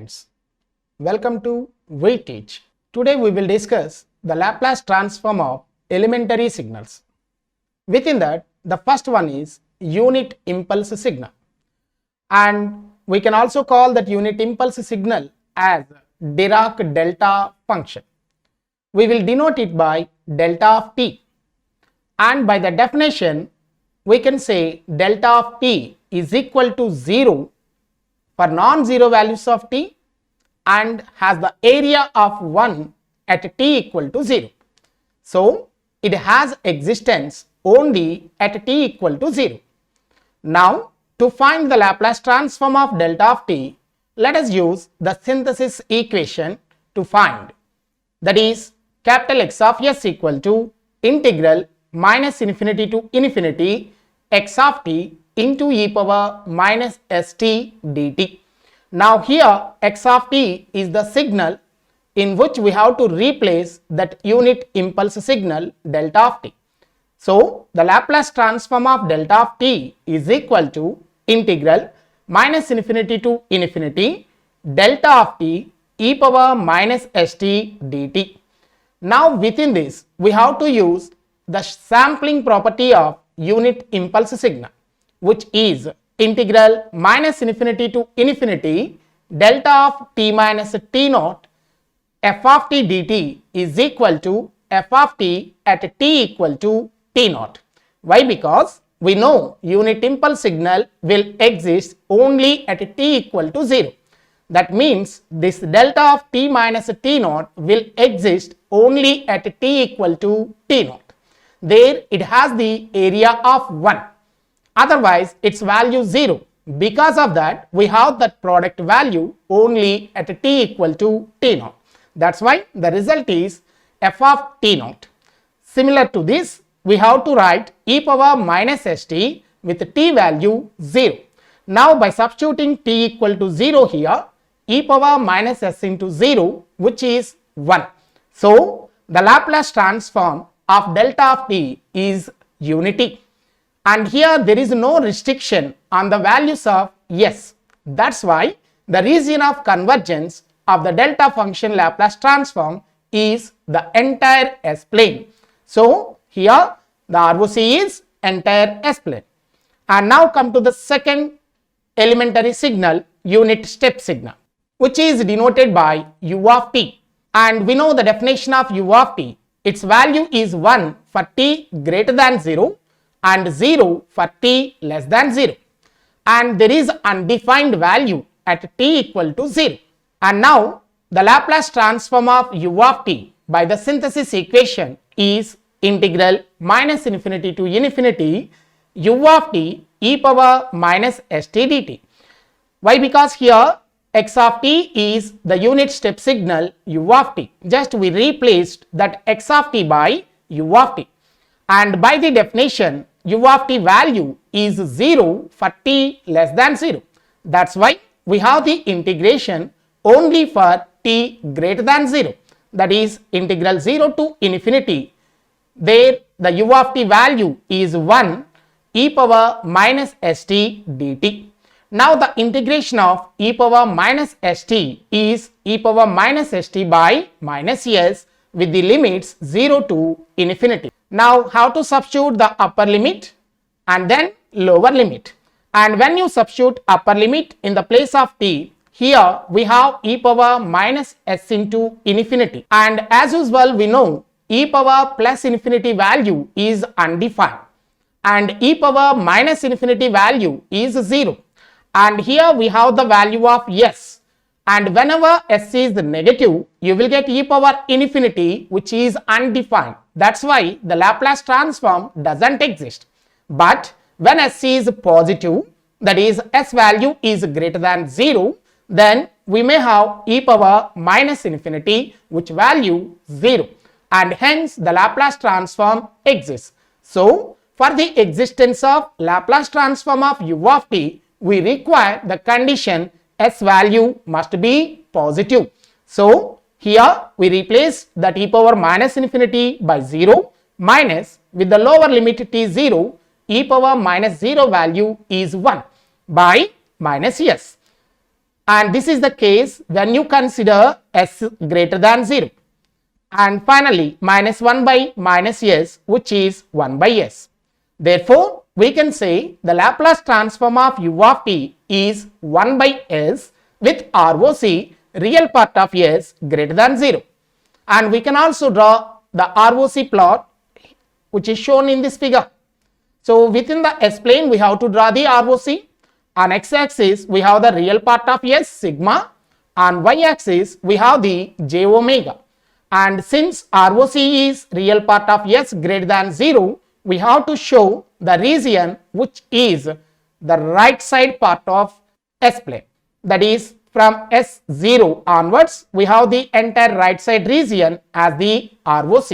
students, welcome to We Teach. Today we will discuss the Laplace transform of elementary signals. Within that, the first one is unit impulse signal, and we can also call that unit impulse signal as Dirac delta function. We will denote it by delta of t, and by the definition we can say delta of t is equal to 0 for non-zero values of t and has the area of 1 at t equal to 0. So, it has existence only at t equal to 0. Now, to find the Laplace transform of delta of t, let us use the synthesis equation to find. That is, capital X of s equal to integral minus infinity to infinity x of t into e power minus st dt. Now here x of t is the signal in which we have to replace that unit impulse signal delta of t. So the Laplace transform of delta of t is equal to integral minus infinity to infinity delta of t e power minus st dt. Now within this we have to use the sampling property of unit impulse signal, which is integral minus infinity to infinity delta of t minus t naught f of t dt is equal to f of t at t equal to t naught. Why? Because we know unit impulse signal will exist only at t equal to 0. That means this delta of t minus t naught will exist only at t equal to t naught. There it has the area of 1. Otherwise its value 0. Because of that we have that product value only at t equal to t naught. That's why the result is f of t naught. Similar to this, we have to write e power minus st with t value 0. Now by substituting t equal to 0 here, e power minus s into 0, which is 1. So the Laplace transform of delta of t is unity, and here there is no restriction on the values of s. That's why the region of convergence of the delta function Laplace transform is the entire S plane. So here the ROC is entire S plane. And now come to the second elementary signal, unit step signal, which is denoted by u of t, and we know the definition of u of t. Its value is 1 for t greater than 0 and 0 for t less than 0, and there is undefined value at t equal to 0. And now the Laplace transform of u of t by the synthesis equation is integral minus infinity to infinity u of t e power minus st dt. Why? Because here x of t is the unit step signal u of t. Just we replaced that x of t by u of t, and by the definition u of t value is 0 for t less than 0. That's why we have the integration only for t greater than 0, that is integral 0 to infinity. There the u of t value is 1 e power minus st dt. Now the integration of e power minus st is e power minus st by minus s with the limits 0 to infinity. Now how to substitute the upper limit and then lower limit? And when you substitute upper limit in the place of t, here we have e power minus s into infinity, and as usual we know e power plus infinity value is undefined and e power minus infinity value is 0. And here we have the value of s, and whenever s is negative you will get e power infinity, which is undefined. That's why the Laplace transform doesn't exist. But when s is positive, that is s value is greater than 0, then we may have e power minus infinity, which value 0, and hence the Laplace transform exists. So for the existence of Laplace transform of u of t, we require the condition s value must be positive. So here we replace that e power minus infinity by 0 minus with the lower limit t 0, e power minus 0 value is 1 by minus s. And this is the case when you consider s greater than 0. And finally, minus 1 by minus s, which is 1 by s. Therefore, we can say the Laplace transform of u of t is 1 by s with ROC real part of s greater than 0. And we can also draw the ROC plot which is shown in this figure. So within the s plane we have to draw the ROC. On x axis we have the real part of s sigma. On y axis we have the j omega. And since ROC is real part of s greater than 0, we have to show the region which is the right side part of s plane. That is, from S0 onwards, we have the entire right side region as the ROC.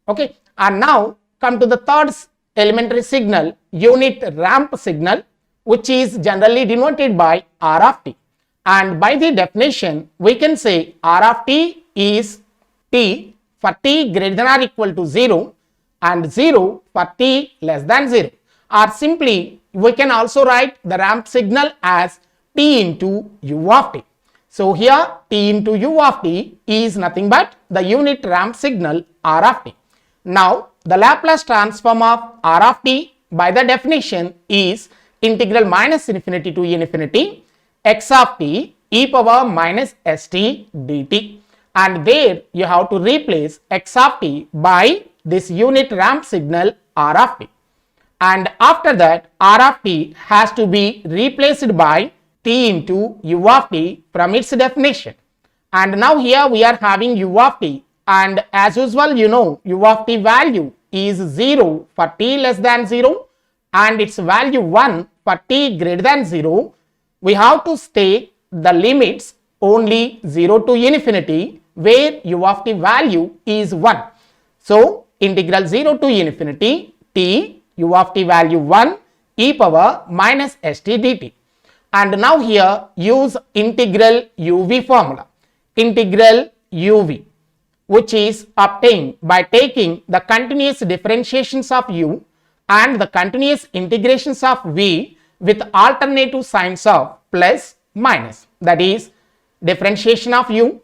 Okay, and now come to the third elementary signal, unit ramp signal, which is generally denoted by R of t. And by the definition, we can say R of t is t for t greater than or equal to 0 and 0 for t less than 0. Or simply, we can also write the ramp signal as t into u of t. So here t into u of t is nothing but the unit ramp signal R of t. Now the Laplace transform of R of t by the definition is integral minus infinity to infinity x of t e power minus st dt. And there you have to replace x of t by this unit ramp signal R of t. And after that R of t has to be replaced by t into u of t from its definition. And now here we are having u of t, and as usual you know u of t value is 0 for t less than 0 and its value 1 for t greater than 0. We have to state the limits only 0 to infinity where u of t value is 1. So integral 0 to infinity t u of t value 1 e power minus st dt. And now here use integral uv formula. Integral uv, which is obtained by taking the continuous differentiations of u and the continuous integrations of v with alternative signs of plus minus. That is, differentiation of u,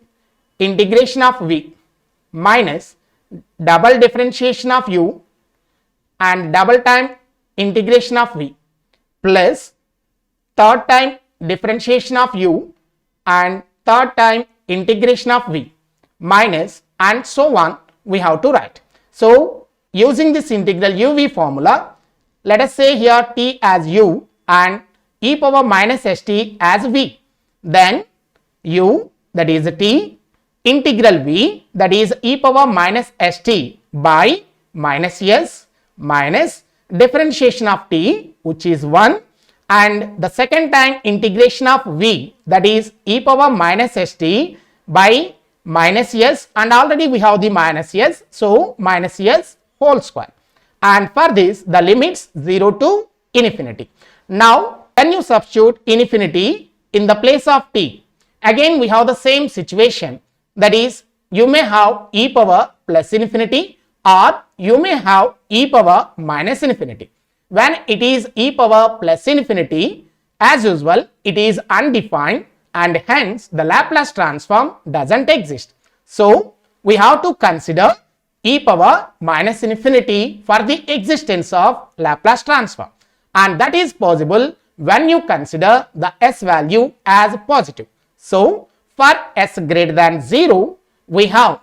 integration of v, minus double differentiation of u and double time integration of v, plus third time differentiation of u and third time integration of v, minus, and so on we have to write. So using this integral uv formula, let us say here t as u and e power minus st as v. Then u, that is t, integral v, that is e power minus st by minus s minus differentiation of t, which is 1, and the second time integration of v, that is e power minus st by minus s, and already we have the minus s, so minus s whole square. And for this the limits 0 to infinity. Now when you substitute infinity in the place of t, again we have the same situation, that is you may have e power plus infinity or you may have e power minus infinity. When it is e power plus infinity, as usual it is undefined and hence the Laplace transform doesn't exist. So we have to consider e power minus infinity for the existence of Laplace transform, and that is possible when you consider the s value as positive. So for s greater than 0 we have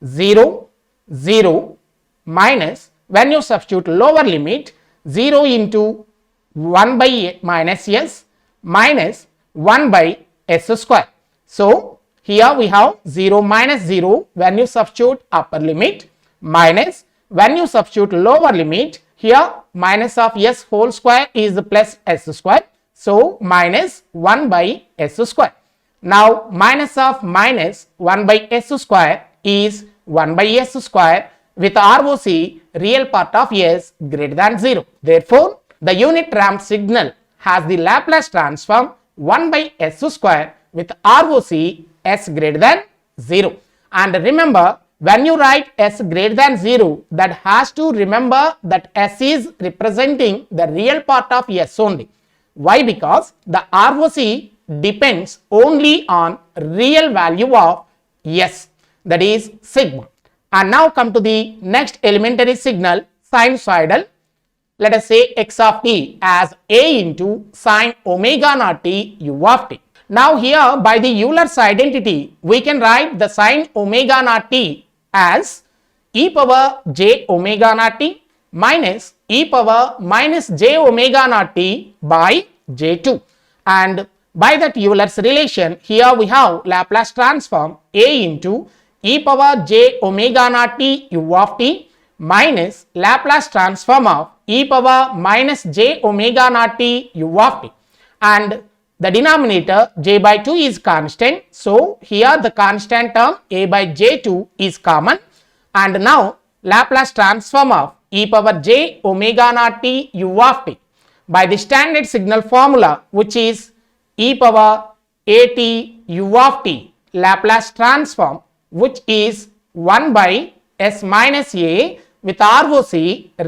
0, 0 minus, when you substitute lower limit, 0 into 1 by minus s minus 1 by s square. So here we have 0 minus 0 when you substitute upper limit, minus when you substitute lower limit, here minus of s whole square is plus s square. So minus 1 by s square. Now minus of minus 1 by s square is 1 by s square with ROC real part of s greater than 0. Therefore, the unit ramp signal has the Laplace transform 1 by s square with ROC s greater than 0. And remember, when you write s greater than 0, that has to remember that s is representing the real part of s only. Why? Because the ROC depends only on real value of s, that is sigma. And now come to the next elementary signal, sinusoidal. Let us say x of t as a into sine omega naught t u of t. Now here by the Euler's identity, we can write the sine omega naught t as e power j omega naught t minus e power minus j omega naught t by j2. And by that Euler's relation, here we have Laplace transform a into e power j omega naught t u of t minus Laplace transform of e power minus j omega naught t u of t. And the denominator j by 2 is constant. So here the constant term a by j2 is common. And now Laplace transform of e power j omega naught t u of t by the standard signal formula, which is e power at u of t Laplace transform, which is 1 by s minus a with ROC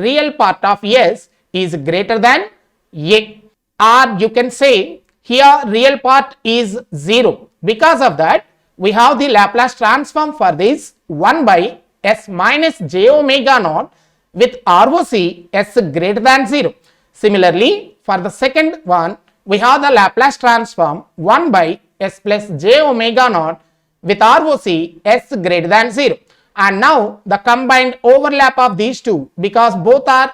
real part of s is greater than a, or you can say here real part is 0. Because of that, we have the Laplace transform for this 1 by s minus j omega naught with ROC s greater than 0. Similarly, for the second one, we have the Laplace transform 1 by s plus j omega naught with ROC s greater than 0. And now the combined overlap of these two, because both are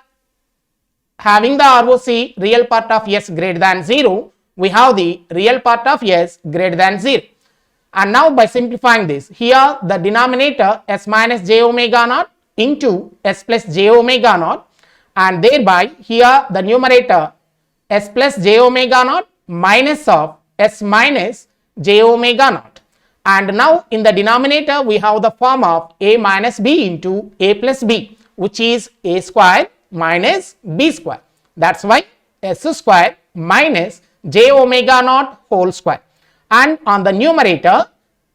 having the ROC real part of s greater than 0, we have the real part of s greater than 0. And now by simplifying this, here the denominator s minus j omega naught into s plus j omega naught, and thereby here the numerator s plus j omega naught minus of s minus j omega naught. And now in the denominator we have the form of a minus b into a plus b, which is a square minus b square. That's why s square minus j omega naught whole square. And on the numerator,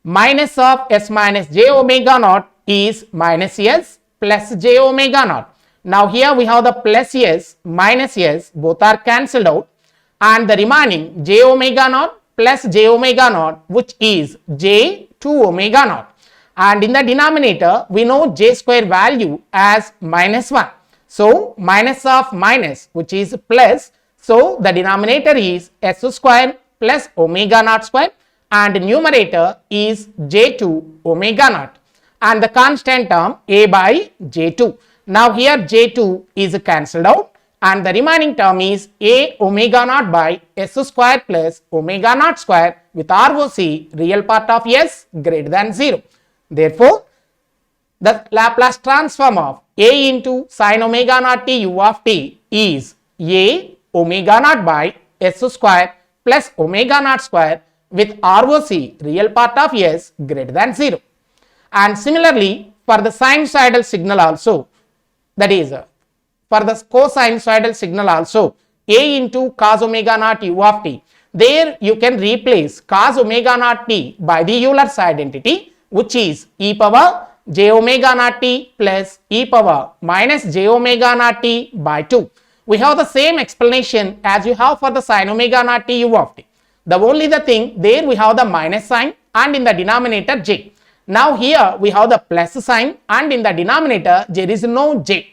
minus of s minus j omega naught is minus s plus j omega naught. Now here we have the plus s minus s, both are cancelled out, and the remaining j omega naught plus j omega naught, which is j 2 omega naught. And in the denominator we know j square value as minus 1. So minus of minus, which is plus, so the denominator is s square plus omega naught square, and numerator is j2 omega naught, and the constant term a by j2. Now here j2 is cancelled out, and the remaining term is a omega naught by s square plus omega naught square with ROC real part of s greater than 0. Therefore, the Laplace transform of a into sine omega naught t u of t is a omega naught by s square plus omega naught square with ROC real part of s greater than 0. And similarly for the sinusoidal signal also, that is for the cosinusoidal signal also, a into cos omega naught u of t, there you can replace cos omega naught t by the Euler's identity, which is e power j omega naught t plus e power minus j omega naught t by 2. We have the same explanation as you have for the sin omega naught t u of t. The only the thing, there we have the minus sign and in the denominator j. Now here we have the plus sign and in the denominator there is no j.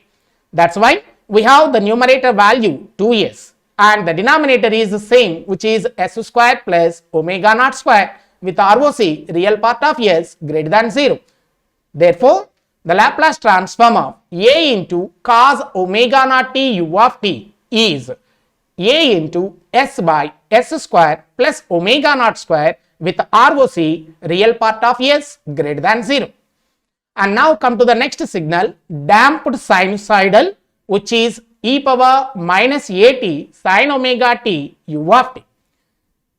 That's why we have the numerator value 2s and the denominator is the same, which is s square plus omega naught square with ROC real part of s greater than 0. Therefore, the Laplace transform of a into cos omega naught t u of t is a into s by s square plus omega naught square with ROC real part of s greater than 0. And now come to the next signal, damped sinusoidal, which is e power minus at sin omega t u of t.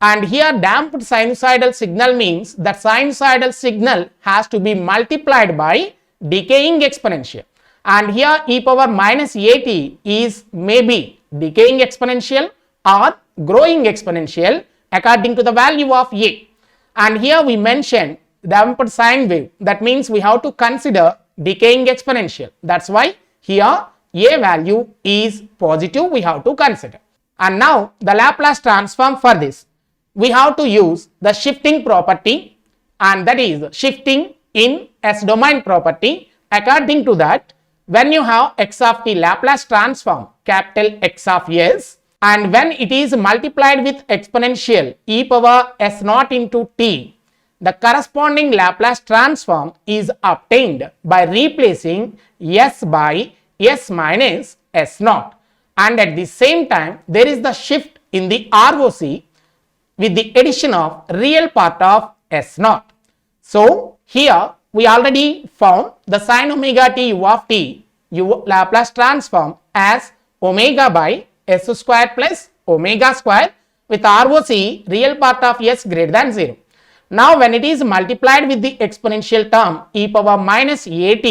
And here damped sinusoidal signal means that sinusoidal signal has to be multiplied by decaying exponential. And here e power minus at is maybe decaying exponential or growing exponential according to the value of a. And here we mentioned damped sine wave, that means we have to consider decaying exponential. That's why here a value is positive, we have to consider. And now the Laplace transform for this we have to use the shifting property, and that is shifting in S domain property. According to that, when you have x of t Laplace transform capital X of s, and when it is multiplied with exponential e power s naught into t, the corresponding Laplace transform is obtained by replacing s by s minus s naught, and at the same time there is the shift in the ROC with the addition of real part of s naught. So here we already found the sin omega t u of t Laplace transform as omega by s square plus omega square with ROC real part of s greater than 0. Now when it is multiplied with the exponential term e power minus at,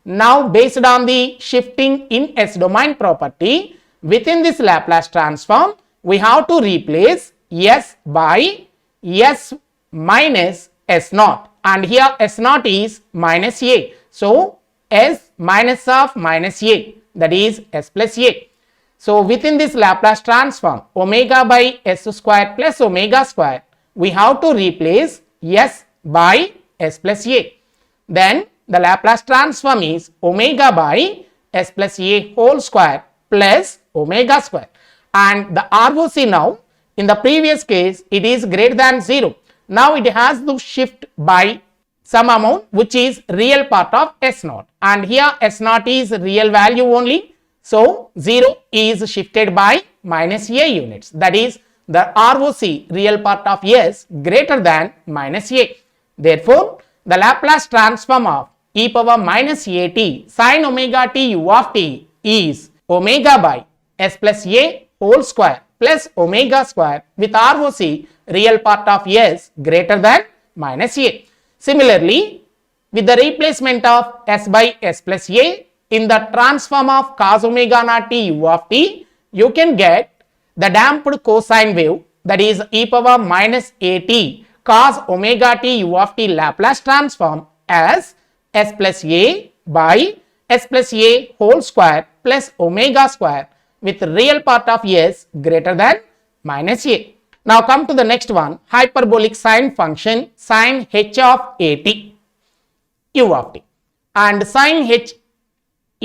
now based on the shifting in s domain property, within this Laplace transform we have to replace s by s minus s naught, and here s naught is minus a. So s minus of minus a, that is s plus a. So within this Laplace transform omega by s square plus omega square, we have to replace s by s plus a. Then the Laplace transform is omega by s plus a whole square plus omega square, and the ROC now, in the previous case it is greater than 0. Now it has to shift by some amount which is real part of s naught, and here s naught is real value only. So 0 is shifted by minus a units, that is the ROC real part of s greater than minus a. Therefore the Laplace transform of e power minus at sin omega t u of t is omega by s plus a whole square plus omega square with ROC real part of s greater than minus a. Similarly, with the replacement of s by s plus a in the transform of cos omega naught t u of t, you can get the damped cosine wave, that is e power minus at cos omega t u of t Laplace transform as s plus a by s plus a whole square plus omega square with real part of s greater than minus a. Now come to the next one, hyperbolic sine function sin h of at u of t, and sin h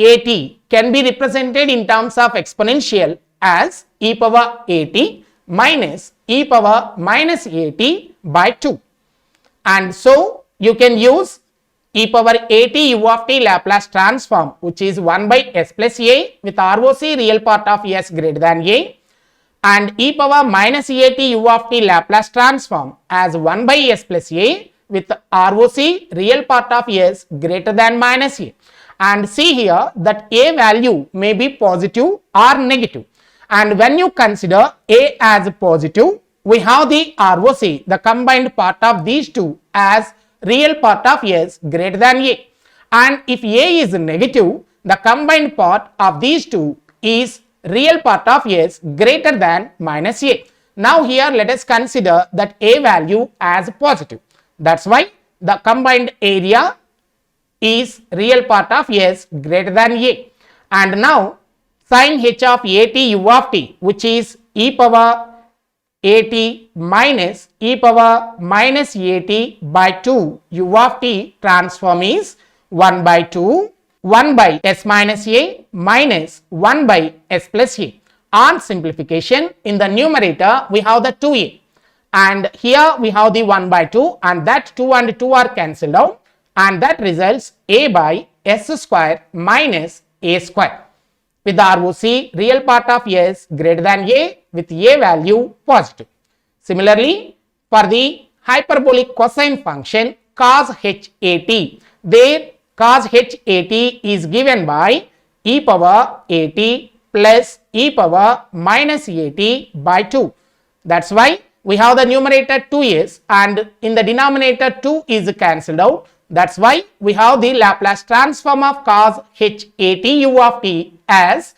at can be represented in terms of exponential as e power at minus e power minus at by 2, and so you can use e power at u of t Laplace transform, which is 1 by s plus a with ROC real part of s greater than a, and e power minus at u of t Laplace transform as 1 by s plus a with ROC real part of s greater than minus a. And see here that a value may be positive or negative, and when you consider a as positive, we have the ROC, the combined part of these two, as real part of s greater than a, and if a is negative, the combined part of these two is real part of s greater than minus a. Now here let us consider that a value as positive, that's why the combined area is real part of s greater than a, and now sin h of at u of t, which is e power at minus e power minus at by 2 u of t transform is 1 by 2 1 by s minus a minus 1 by s plus a. On simplification, in the numerator we have the 2a, and here we have the 1 by 2, and that 2 and 2 are cancelled out, and that results a by s square minus a square with the ROC real part of s greater than a with a value positive. Similarly, for the hyperbolic cosine function cos h at, there cos h at is given by e power at plus e power minus at by 2. That's why we have the numerator 2s, and in the denominator 2 is cancelled out. That's why we have the Laplace transform of cos h at u of t as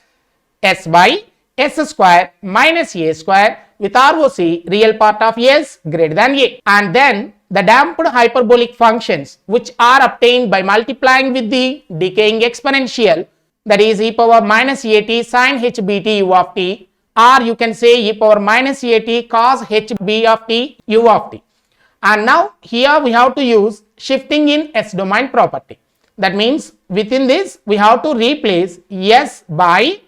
s by s square minus a square with ROC real part of s greater than a, and then the damped hyperbolic functions which are obtained by multiplying with the decaying exponential, that is e power minus at sin h bt u of t or you can say e power minus at cos hb of t u of t. And now here we have to use shifting in S domain property. That means within this we have to replace s by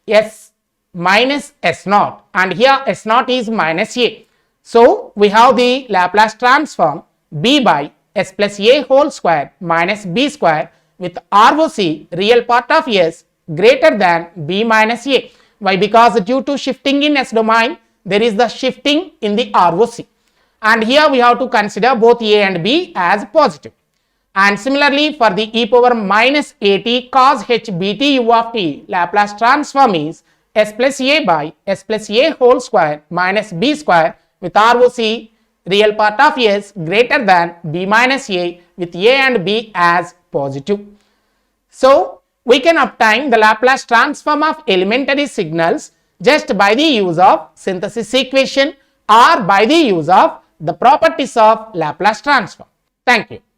s minus s naught, and here s naught is minus a. So we have the Laplace transform b by s plus a whole square minus b square with ROC real part of s greater than b minus a. Why? Because due to shifting in S domain there is the shifting in the ROC, and here we have to consider both a and b as positive. And similarly for the e power minus at cos hbt u of t, Laplace transform is s plus a by s plus a whole square minus b square with ROC real part of s greater than b minus a with a and b as positive. So we can obtain the Laplace transform of elementary signals just by the use of synthesis equation or by the use of the properties of Laplace transform. Thank you.